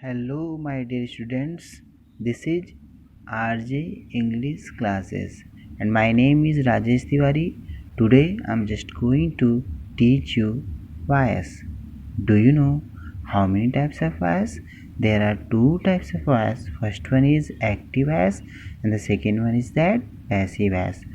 Hello, my dear students. This is RJ English classes, and my name is Rajesh Tiwari. Today, I'm just going to teach you voice. Do you know how many types of voice? There are two types of voice. First one is active voice, and the second one is that passive voice.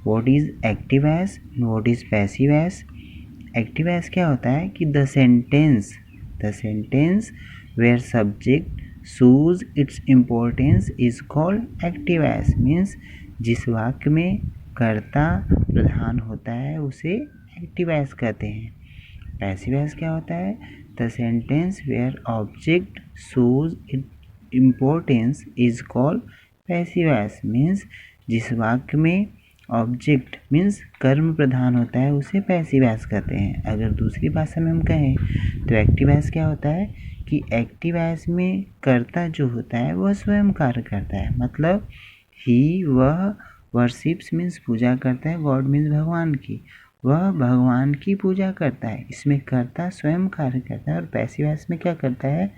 What is active voice and what is passive voice? Active voice क्या होता है कि the sentence where subject shows its importance is called active voice. Means जिस वाक्य में कर्ता प्रधान होता है उसे एक्टिव वॉइस कहते हैं। पैसिव वॉइस क्या होता है? The sentence where object shows it importance is called passive voice. Means जिस वाक्य में ऑब्जेक्ट मीन्स कर्म प्रधान होता है उसे पैसिव वॉइस कहते हैं। अगर दूसरी भाषा में हम कहें तो एक्टिव वॉइस क्या होता है कि एक्टिव वॉइस में कर्ता जो होता है वह स्वयं कार्य करता है। मतलब ही वह वर्शिप्स मीन्स पूजा करता है, गॉड मीन्स भगवान की, वह भगवान की पूजा करता है। इसमें कर्ता स्वयं कार्य करता है। और पैसिव वॉइस में क्या करता है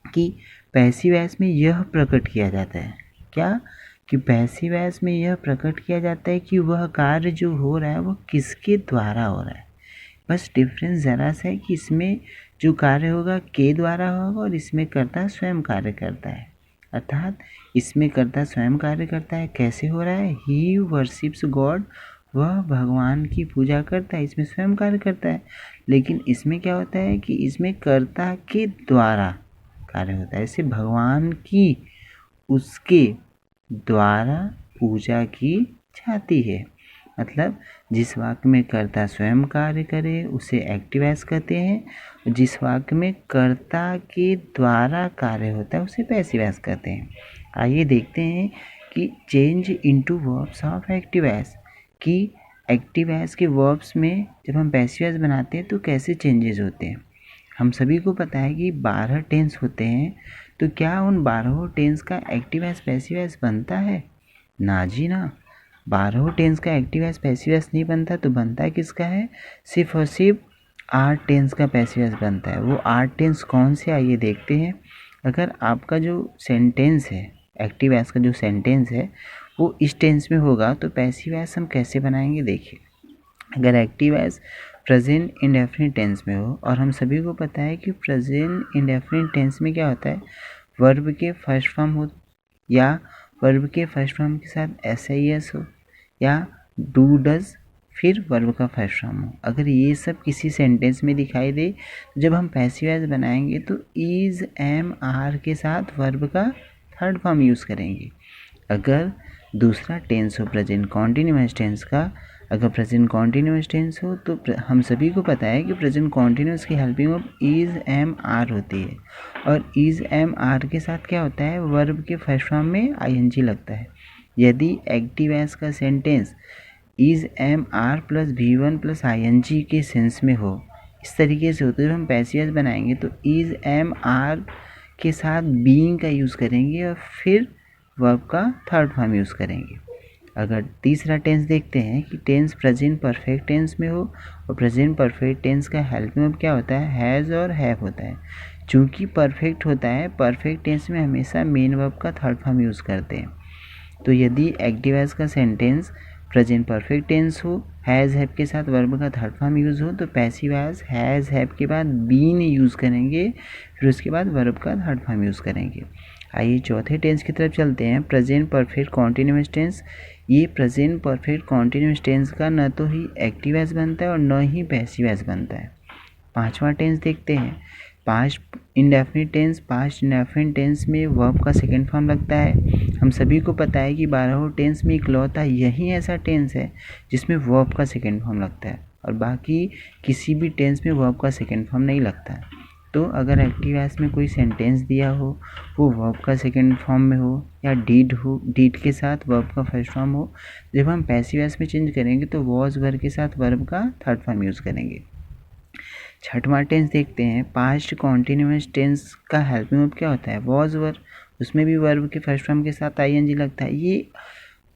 कि पैसिव वॉइस में यह प्रकट किया जाता है क्या कि पैसिव वॉइस में यह प्रकट किया जाता है कि वह कार्य जो हो रहा है वह किसके द्वारा हो रहा है। बस डिफरेंस ज़रा सा है कि इसमें जो कार्य होगा के द्वारा होगा और इसमें कर्ता स्वयं कार्य करता है। अर्थात इसमें कर्ता स्वयं कार्य करता है। कैसे हो रहा है? ही वर्शिप्स गॉड, वह भगवान की पूजा करता है, इसमें स्वयं कार्य करता है। लेकिन इसमें क्या होता है कि इसमें कर्ता के द्वारा कार्य होता है। जैसे भगवान की उसके द्वारा पूजा की जाती है। मतलब जिस वाक्य में कर्ता स्वयं कार्य करे उसे एक्टिव वॉइस कहते हैं। जिस वाक्य में कर्ता के द्वारा कार्य होता है उसे पैसिव वॉइस कहते हैं। आइए देखते हैं कि change into verbs of active voice, कि एक्टिव वॉइस के वर्ब्स में जब हम पैसिव वॉइस बनाते हैं तो कैसे चेंजेस होते हैं। हम सभी को पता है कि 12 टेंस होते हैं, तो क्या उन 12 टेंस का एक्टिव वॉइस पैसिव वॉइस बनता है? ना जी ना, 12 टेंस का एक्टिव वॉइस पैसिव वॉइस नहीं बनता। तो बनता किसका है? सिर्फ और सिर्फ 8 टेंस का पैसिव वॉइस बनता है। वो 8 टेंस कौन से, आइए देखते हैं। अगर आपका जो सेंटेंस है, एक्टिव वॉइस का जो सेंटेंस है वो इस टेंस में होगा तो पैसिव वॉइस हम कैसे बनाएंगे? देखिए, अगर active voice present indefinite tense में हो, और हम सभी को पता है कि प्रेजेंट इंडेफिनिट टेंस में क्या होता है, वर्ब के फर्स्ट फॉर्म हो या वर्ब के फर्स्ट फॉर्म के साथ एस हो या डू डज फिर वर्ब का फर्स्ट फॉर्म हो। अगर ये सब किसी सेंटेंस में दिखाई दे तो जब हम पैसिव वॉइस बनाएंगे तो इज एम आर के साथ वर्ब का थर्ड फॉर्म यूज़ करेंगे। अगर दूसरा टेंस हो प्रेजेंट कॉन्टिन्यूअस टेंस का, अगर प्रेजेंट कॉन्टिन्यूअस टेंस हो तो हम सभी को पता है कि प्रेजेंट कॉन्टिन्यूअस की helping of is am are होती है। और इज एम आर के साथ क्या होता है, वर्ब के फर्स्ट फॉर्म में आईएनजी लगता है। यदि एक्टिव वॉइस का sentence is am are plus V one plus ING के सेंस में हो, इस तरीके से होते जब हम पैसिव वॉइस बनाएंगे तो इज एम आर के साथ बीइंग का यूज़ करेंगे और फिर वर्ब का थर्ड फॉर्म यूज़ करेंगे। अगर तीसरा टेंस देखते हैं कि टेंस प्रेजेंट परफेक्ट टेंस में हो, और प्रेजेंट परफेक्ट टेंस का हेल्पिंग वर्ब क्या होता है, हैज़ और हैव होता है। चूँकि परफेक्ट होता है, परफेक्ट टेंस में हमेशा मेन वर्ब का थर्ड फॉर्म यूज़ करते हैं। तो यदि एक्टिव वॉइस का सेंटेंस प्रेजेंट परफेक्ट टेंस हो, हैज़ हैव के साथ वर्ब का थर्ड फॉर्म यूज़ हो, तो पैसिव वॉइस हैज़ हैव के बाद बीन यूज़ करेंगे, फिर उसके बाद वर्ब का थर्ड फॉर्म यूज़ करेंगे। आइए चौथे टेंस की तरफ चलते हैं, प्रेजेंट परफेक्ट कॉन्टिन्यूअस टेंस। ये प्रेजेंट परफेक्ट कॉन्टिन्यूअस टेंस का न तो ही एक्टिव वॉइस बनता है और न ही पैसिव वॉइस बनता है। पांचवा टेंस देखते हैं, past indefinite tense. Past indefinite tense में वर्ब का सेकंड फॉर्म लगता है। हम सभी को पता है कि 12 टेंस में इकलौता यही ऐसा टेंस है जिसमें वर्ब का सेकंड फॉर्म लगता है, और बाकी किसी भी टेंस में वर्ब का सेकंड फॉर्म नहीं लगता है। तो अगर एक्टिव वॉइस में कोई सेंटेंस दिया हो, वो वर्ब का सेकंड फॉर्म में हो या डीड हो, डीड के साथ वर्ब का फर्स्ट फॉर्म हो, जब हम पैसिव वॉइस में चेंज करेंगे तो वॉज वर्ब के साथ वर्ब का थर्ड फॉर्म यूज़ करेंगे। छठवां टेंस देखते हैं, पास्ट कॉन्टिन्यूअस टेंस का हेल्पिंग वर्ब क्या होता है, वॉज वर्ब। उसमें भी वर्ब के फर्स्ट फॉर्म के साथ आईएनजी लगता है। ये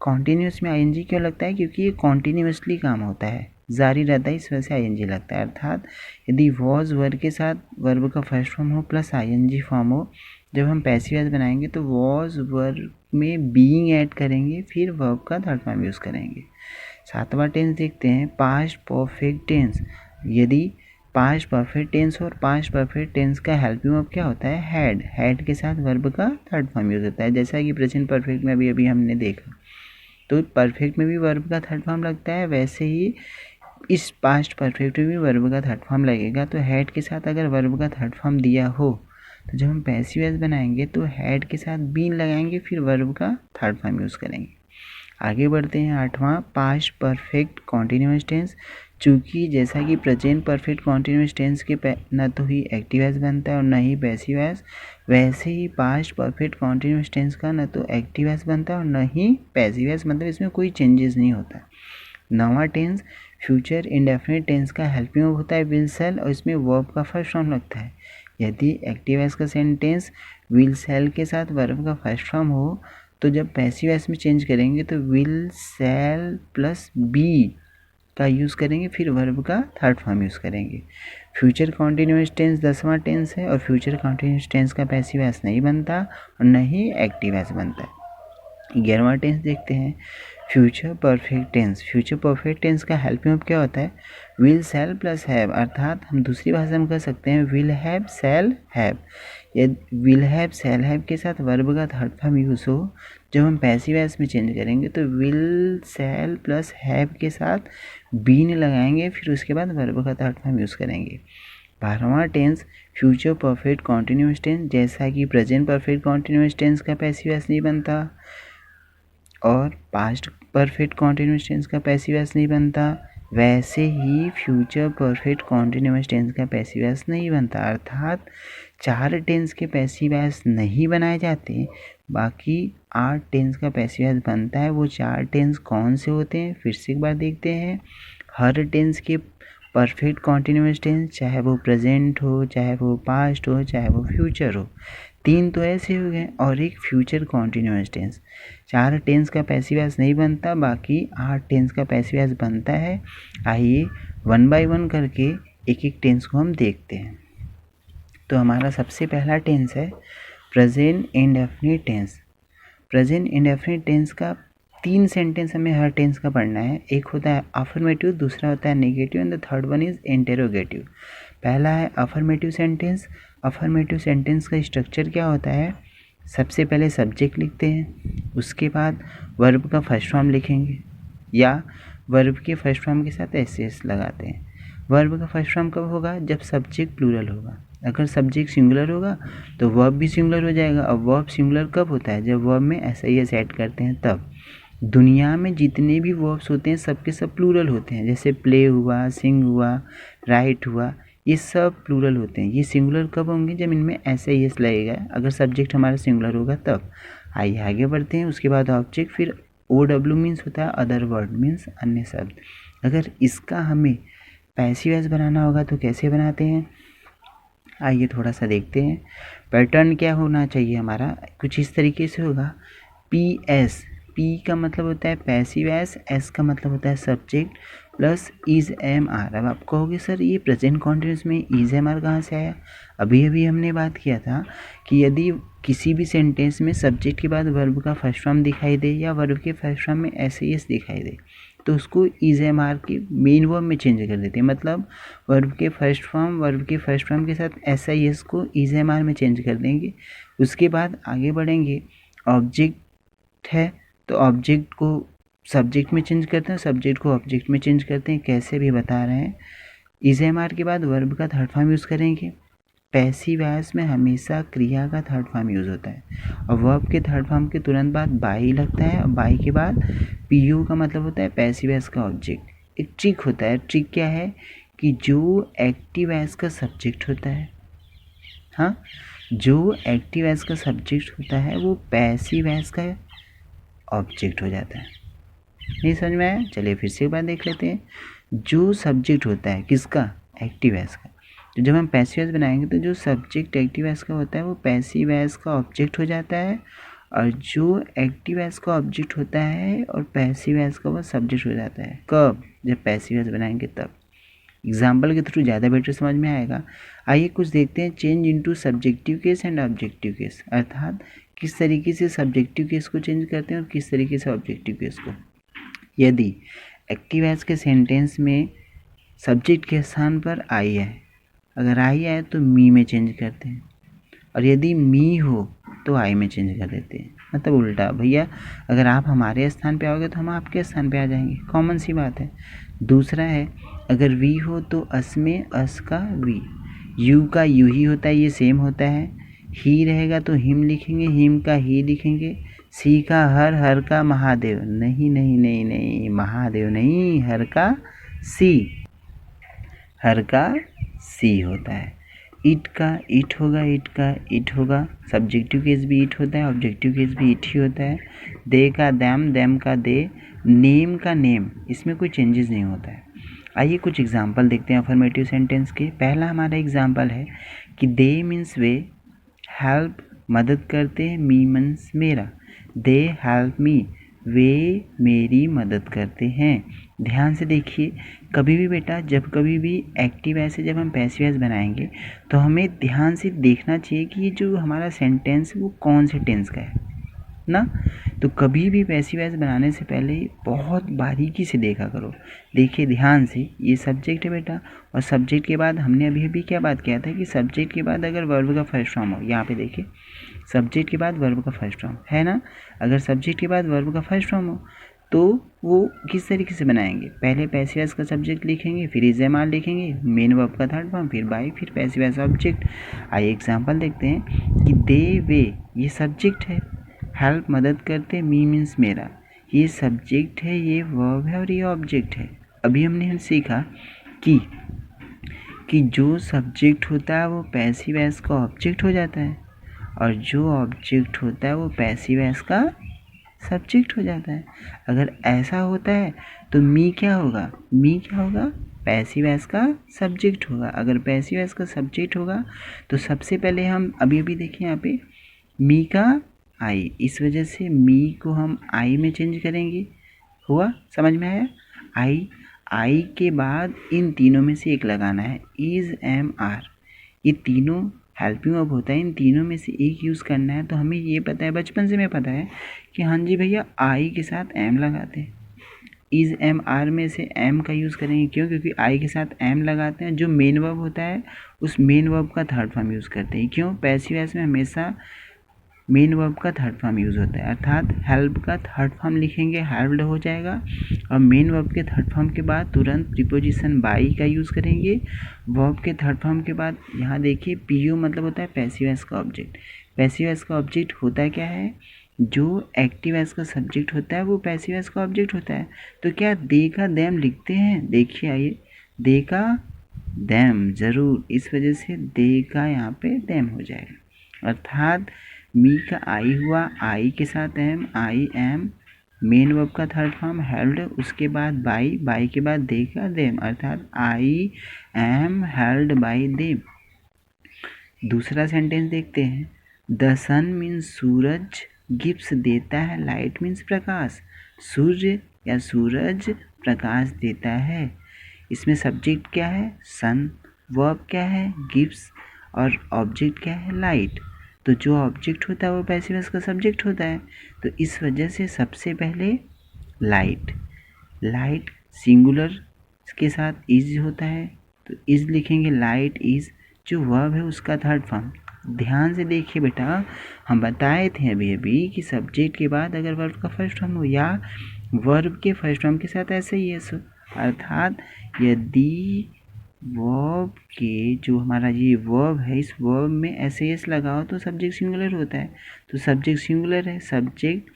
कॉन्टिन्यूअस में आईएनजी क्यों लगता है? क्योंकि ये कॉन्टिन्यूअसली काम होता है। जारी रहता है, इस वजह से आईएनजी लगता है। अर्थात यदि वॉज वर्ब के साथ वर्ब का फर्स्ट फॉर्म हो प्लस आईएनजी फॉर्म हो, जब हम पैसिव वॉइस बनाएंगे तो वॉज वर्ब में बीइंग ऐड करेंगे, फिर वर्ब का थर्ड फॉर्म यूज़ करेंगे। 7वां टेंस देखते हैं, पास्ट परफेक्ट टेंस। यदि पास्ट परफेक्ट टेंस और पास्ट परफेक्ट टेंस का हेल्पिंग वर्ब क्या होता है, हैड के साथ वर्ब का थर्ड फॉर्म यूज़ होता है, जैसा कि प्रेजेंट परफेक्ट में अभी हमने देखा। तो परफेक्ट में भी वर्ब का थर्ड फॉर्म लगता है, वैसे ही इस पास्ट परफेक्ट में भी वर्ब का थर्ड फॉर्म लगेगा। तो हैड के साथ अगर वर्ब का थर्ड फॉर्म दिया हो तो जब हम पैसिव वॉइस बनाएंगे तो हैड के साथ बीन लगाएंगे, फिर वर्ब का थर्ड फॉर्म यूज़ करेंगे। आगे बढ़ते हैं, 8वां पास्ट परफेक्ट कॉन्टिन्यूअस टेंस। चूँकि जैसा कि प्रेजेंट परफेक्ट कॉन्टिन्यूअस टेंस के न तो ही एक्टिव वॉइस बनता है और न ही पैसिव वॉइस, वैसे ही पास्ट परफेक्ट कॉन्टिन्यूअस टेंस का न तो एक्टिव वॉइस बनता है और न ही पैसिव वॉइस, मतलब इसमें कोई चेंजेस नहीं होता। 9वां टेंस फ्यूचर इंडेफिनिट टेंस का हेल्पिंग वर्ब होता है विल सेल, और इसमें वर्ब का फर्स्ट फॉर्म लगता है। यदि एक्टिव वॉइस का सेंटेंस विल सेल के साथ वर्ब का फर्स्ट फॉर्म हो तो जब पैसिव वॉइस में चेंज करेंगे तो विल सेल प्लस बी का यूज़ करेंगे, फिर वर्ब का थर्ड फॉर्म यूज़ करेंगे। फ्यूचर कॉन्टिन्यूअस टेंस 10वां टेंस है और फ्यूचर कॉन्टिन्यूअस टेंस का पैसिव वॉइस नहीं बनता और न ही एक्टिव वॉइस बनता है। 11वां टेंस देखते हैं, future perfect tense. Future perfect tense का हेल्पिंग वर्ब क्या होता है, विल सेल प्लस हैव, अर्थात हम दूसरी भाषा में कह सकते हैं विल हैव सेल हैव। यदि विल हैव सेल हैव के साथ वर्ब का थर्ड फॉर्म यूज़ हो, जब हम पैसिव वॉइस में चेंज करेंगे तो विल सेल प्लस हैव के साथ बीन लगाएंगे, फिर उसके बाद वर्ब का थर्ड फॉर्म यूज़ करेंगे। 12वां tense future perfect continuous tense. जैसा कि प्रेजेंट परफेक्ट कॉन्टिन्यूअस टेंस का पैसिव वॉइस नहीं बनता और पास्ट परफेक्ट कॉन्टिन्यूअस टेंस का पैसिव वॉइस नहीं बनता, वैसे ही फ्यूचर परफेक्ट कॉन्टिन्यूअस टेंस का पैसिव वॉइस नहीं बनता। अर्थात 4 टेंस के पैसिव वॉइस नहीं बनाए जाते, बाकी 8 टेंस का पैसिव वॉइस बनता है। वो 4 टेंस कौन से होते हैं, फिर से एक बार देखते हैं। हर टेंस के परफेक्ट कॉन्टिन्यूअस टेंस, चाहे वो प्रेजेंट हो, चाहे वो पास्ट हो, चाहे वो फ्यूचर हो, 3 तो ऐसे हो गए, और एक फ्यूचर कॉन्टिन्यूअस टेंस। 4 टेंस का पैसिव वॉइस नहीं बनता, बाकी 8 टेंस का पैसिव वॉइस बनता है। आइए 1 बाय 1 करके एक एक टेंस को हम देखते हैं। तो हमारा सबसे पहला टेंस है present indefinite tense. Present indefinite tense का 3 सेंटेंस हमें हर टेंस का पढ़ना है। एक होता है अफर्मेटिव, दूसरा होता है negative and the third one is interrogative. पहला है अफर्मेटिव सेंटेंस। अफर्मेटिव सेंटेंस का स्ट्रक्चर क्या होता है, सबसे पहले सब्जेक्ट लिखते हैं, उसके बाद वर्ब का फर्स्ट फॉर्म लिखेंगे या वर्ब के फर्स्ट फॉर्म के साथ एस लगाते हैं। वर्ब का फर्स्ट फॉर्म कब होगा, जब सब्जेक्ट प्लूरल होगा। अगर सब्जेक्ट सिंगुलर होगा तो वर्ब भी सिंगुलर हो जाएगा। और वर्ब सिंगुलर कब होता है, जब वर्ब में एस ऐड करते हैं तब। दुनिया में जितने भी वर्ब्स होते हैं सबके सब प्लूरल होते हैं, जैसे प्ले हुआ, सिंग हुआ, राइट हुआ, ये सब प्लूरल होते हैं। ये सिंगुलर कब होंगे, जब इनमें एस लगेगा, अगर सब्जेक्ट हमारा सिंगुलर होगा तब। आइए आगे बढ़ते हैं। उसके बाद ऑब्जेक्ट, फिर OW मीन्स होता है अदर वर्ड, मीन्स अन्य शब्द। अगर इसका हमें पैसिव वॉइस बनाना होगा तो कैसे बनाते हैं, आइए थोड़ा सा देखते हैं। पैटर्न क्या होना चाहिए हमारा, कुछ इस तरीके से होगा। PS, P का मतलब होता है पैसिव वॉइस, S का मतलब होता है subject, plus is am are. अब आप कहोगे सर ये प्रेजेंट कॉन्टिन्यूअस में इज एम आर कहाँ से आया, अभी अभी हमने बात किया था कि यदि किसी भी सेंटेंस में सब्जेक्ट के बाद वर्ब का फर्स्ट फॉर्म दिखाई दे या वर्ब के फर्स्ट फॉर्म में एस दिखाई दे तो उसको इज एम आर के मेन वर्ब में चेंज कर देते हैं। मतलब वर्ब के फर्स्ट फॉर्म के साथ एस को इज एम आर में चेंज कर देंगे। उसके बाद आगे बढ़ेंगे, ऑब्जेक्ट है तो ऑब्जेक्ट को सब्जेक्ट में चेंज करते हैं, सब्जेक्ट को ऑब्जेक्ट में चेंज करते हैं, कैसे भी बता रहे हैं। इज एम आर के बाद वर्ब का थर्ड फॉर्म यूज़ करेंगे। पैसिव वॉइस में हमेशा क्रिया का थर्ड फॉर्म यूज़ होता है और वर्ब के थर्ड फॉर्म के तुरंत बाद बाई लगता है, और बाई के बाद पीयू का मतलब होता है पैसिव वॉइस का ऑब्जेक्ट। एक ट्रिक होता है, ट्रिक क्या है कि जो एक्टिव वॉइस का सब्जेक्ट होता है, हाँ, जो एक्टिव वॉइस का सब्जेक्ट होता है वो पैसिव वॉइस का ऑब्जेक्ट हो जाता है। नहीं समझ में आया, चलिए फिर से एक बार देख लेते हैं। जो सब्जेक्ट होता है किसका, एक्टिव वॉइस का, तो जब हम पैसिव वॉइस बनाएंगे तो जो सब्जेक्ट एक्टिव वॉइस का होता है वो पैसिव वॉइस का ऑब्जेक्ट हो जाता है, और जो एक्टिव वॉइस का ऑब्जेक्ट होता है और पैसिव वॉइस का वो सब्जेक्ट हो जाता है। कब, जब पैसिव वॉइस बनाएंगे तब। एग्जाम्पल के थ्रू ज़्यादा बेटर समझ में आएगा। आइए कुछ देखते हैं change into subjective case and objective case, अर्थात किस तरीके से सब्जेक्टिव केस को चेंज करते हैं और किस तरीके से ऑब्जेक्टिव केस को। यदि एक्टिव वॉइस के सेंटेंस में सब्जेक्ट के स्थान पर आई है, अगर आई आए तो मी में चेंज करते हैं, और यदि मी हो तो आई में चेंज कर देते हैं। मतलब उल्टा, भैया अगर आप हमारे स्थान पे आओगे तो हम आपके स्थान पे आ जाएंगे, कॉमन सी बात है। दूसरा है अगर वी हो तो अस में अस का वी, यू का यू ही होता है, ये सेम होता है। ही रहेगा तो हिम लिखेंगे, हिम का ही लिखेंगे। सी का हर, हर का महादेव, नहीं नहीं नहीं नहीं, महादेव नहीं, हर का सी, हर का सी होता है। इट का इट होगा, इट का इट होगा। सब्जेक्टिव केस भी इट होता है, ऑब्जेक्टिव केस भी इट ही होता है। दे का दैम, दैम का दे। नेम का नेम, इसमें कोई चेंजेस नहीं होता है। आइए कुछ एग्जांपल देखते हैं अफर्मेटिव सेंटेंस के। पहला हमारा एग्जांपल है कि दे मीन्स वे, हेल्प मदद करते हैं, मी मीन्स मेरा। दे हेल्प मी, वे मेरी मदद करते हैं। ध्यान से देखिए, कभी भी बेटा जब कभी भी एक्टिव वॉइस से जब हम पैसिव वॉइस बनाएंगे तो हमें ध्यान से देखना चाहिए कि ये जो हमारा सेंटेंस है वो कौन से टेंस का है ना। तो कभी भी पैसिव वॉइस बनाने से पहले बहुत बारीकी से देखा करो। देखिए ध्यान से, ये सब्जेक्ट है बेटा, और सब्जेक्ट के बाद हमने अभी अभी क्या बात किया था कि सब्जेक्ट के बाद अगर वर्ब का फर्स्ट फॉर्म हो, यहाँ पे देखिए सब्जेक्ट के बाद वर्ब का फर्स्ट फॉर्म है ना। अगर सब्जेक्ट के बाद वर्ब का फर्स्ट फॉर्म हो तो वो किस तरीके से बनाएंगे, पहले पैसिव वॉइस का सब्जेक्ट लिखेंगे, फिर इज एम आर लिखेंगे, मेन वर्ब का थर्ड फॉर्म, फिर बाई, फिर पैसिव वॉइस ऑब्जेक्ट। आइए एग्जांपल देखते हैं कि दे वे, ये सब्जेक्ट है। हेल्प मदद करते, मी मीन्स मेरा, ये सब्जेक्ट है, ये वर्ब है और ये ऑब्जेक्ट है। अभी हमने सीखा कि जो सब्जेक्ट होता है वो पैसिव वॉइस का ऑब्जेक्ट हो जाता है, और जो ऑब्जेक्ट होता है वो पैसिव वॉइस का सब्जेक्ट हो जाता है। अगर ऐसा होता है तो मी क्या होगा, मी क्या होगा, पैसिव वॉइस का सब्जेक्ट होगा। अगर पैसिव वॉइस का सब्जेक्ट होगा तो सबसे पहले हम अभी अभी देखें यहाँ पे मी का आई, इस वजह से मी को हम आई में चेंज करेंगे। हुआ, समझ में आया। आई के बाद इन तीनों में से एक लगाना है, इज एम आर, ये तीनों हेल्पिंग वर्ब होता है, इन तीनों में से एक यूज़ करना है। तो हमें ये पता है, बचपन से हमें पता है कि हाँ जी भैया आई के साथ एम लगाते हैं, इज एम आर में से एम का यूज़ करेंगे। क्यों? क्योंकि आई के साथ एम लगाते हैं, जो मेन वर्ब होता है उस मेन वर्ब का थर्ड फॉर्म यूज़ करते हैं। क्यों? पैसिव वॉइस में हमेशा मेन वर्ब का थर्ड फॉर्म यूज़ होता है, अर्थात हेल्प का थर्ड फॉर्म लिखेंगे, हेल्प्ड हो जाएगा, और मेन वर्ब के थर्ड फॉर्म के बाद तुरंत प्रीपोजिशन बाई का यूज़ करेंगे। वर्ब के थर्ड फॉर्म के बाद यहाँ देखिए पीयू मतलब होता है पैसिव वॉइस का ऑब्जेक्ट। पैसिव वॉइस का ऑब्जेक्ट होता क्या है, जो एक्टिव वॉइस का सब्जेक्ट होता है वो पैसिव वॉइस का ऑब्जेक्ट होता है। तो क्या दे का दैम लिखते हैं, देखिए आइए, दे का दैम ज़रूर, इस वजह से दे का यहाँ पे दैम हो जाएगा। अर्थात मी का आई हुआ, आई के साथ am, I am, main verb का थर्ड फॉर्म हेल्ड, उसके बाद बाई, बाई के बाद दे का देम, अर्थात I am held by them. दूसरा सेंटेंस देखते हैं, द सन मीन्स सूरज, गिफ्ट्स देता है, लाइट मीन्स प्रकाश, सूर्य या सूरज प्रकाश देता है। इसमें सब्जेक्ट क्या है, सन, वर्ब क्या है, गिफ्ट्स, और ऑब्जेक्ट क्या है, लाइट। तो जो ऑब्जेक्ट होता है वो पैसिव वॉइस का सब्जेक्ट होता है। तो इस वजह से सबसे पहले लाइट, लाइट सिंगुलर के साथ इज होता है तो इज लिखेंगे, लाइट इज, जो वर्ब है उसका थर्ड फॉर्म। ध्यान से देखिए बेटा, हम बताए थे अभी अभी कि सब्जेक्ट के बाद अगर वर्ब का फर्स्ट फॉर्म हो या वर्ब के फर्स्ट फॉर्म के साथ ऐसे ही है, अर्थात यदि वर्ब के जो हमारा ये वर्ब है, इस वर्ब में ऐसे एस लगाओ तो सब्जेक्ट सिंगुलर होता है। तो सब्जेक्ट सिंगुलर है, subject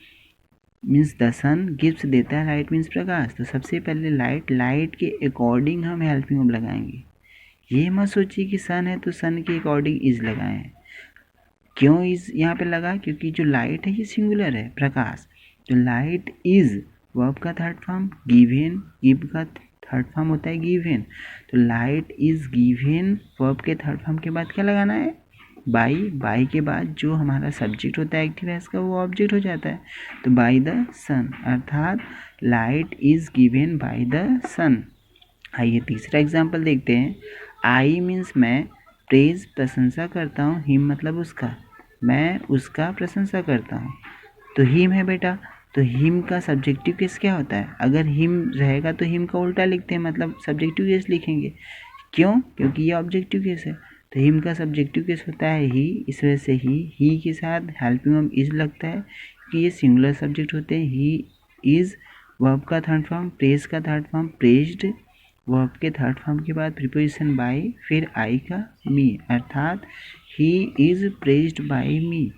means the sun, gifts देता है, लाइट मीन्स प्रकाश। तो सबसे पहले लाइट, लाइट के अकॉर्डिंग हम हेल्पिंग वर्ब लगाएंगे। ये मत सोचिए कि सन है तो सन के अकॉर्डिंग इज लगाएं। क्यों इज यहाँ पे लगा, क्योंकि जो लाइट है ये सिंगुलर है, प्रकाश। तो लाइट इज वर्ब का थर्ड फॉर्म, गिवन, गिव का थर्ड फॉर्म होता है गिवन। तो लाइट इज गिवन, वर्ब के थर्ड फॉर्म के बाद क्या लगाना है, बाई के बाद जो हमारा सब्जेक्ट होता है एक्टिव एस का वो ऑब्जेक्ट हो जाता है। तो बाई द सन, अर्थात light is given by the sun. आइए तीसरा एग्जाम्पल देखते हैं। आई मीन्स मैं, प्रेज प्रशंसा करता हूँ, हिम मतलब उसका, मैं उसका प्रशंसा करता हूँ। तो हिम है बेटा, तो हिम का सब्जेक्टिव केस क्या होता है? अगर हिम रहेगा तो हिम का उल्टा लिखते हैं, मतलब सब्जेक्टिव केस लिखेंगे। क्यों? क्योंकि ये ऑब्जेक्टिव केस है। तो हिम का सब्जेक्टिव केस होता है ही, इस वजह से ही के साथ हेल्पिंग वर्ब इज लगता है कि ये सिंगुलर सब्जेक्ट होते हैं। ही इज वर्ब का थर्ड फॉर्म, प्रेज का थर्ड फॉर्म, प्रेज्ड वर्ब के थर्ड फॉर्म के बाद प्रीपोजिशन बाय, फिर आई का मी, अर्थात ही इज प्रेज्ड बाय मी।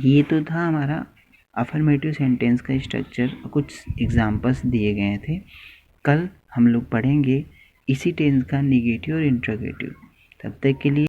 ये तो था हमारा अफर्मेटिव सेंटेंस का स्ट्रक्चर, कुछ एग्जांपल्स दिए गए थे। कल हम लोग पढ़ेंगे इसी टेंस का निगेटिव और इंट्रोगेटिव। तब तक के लिए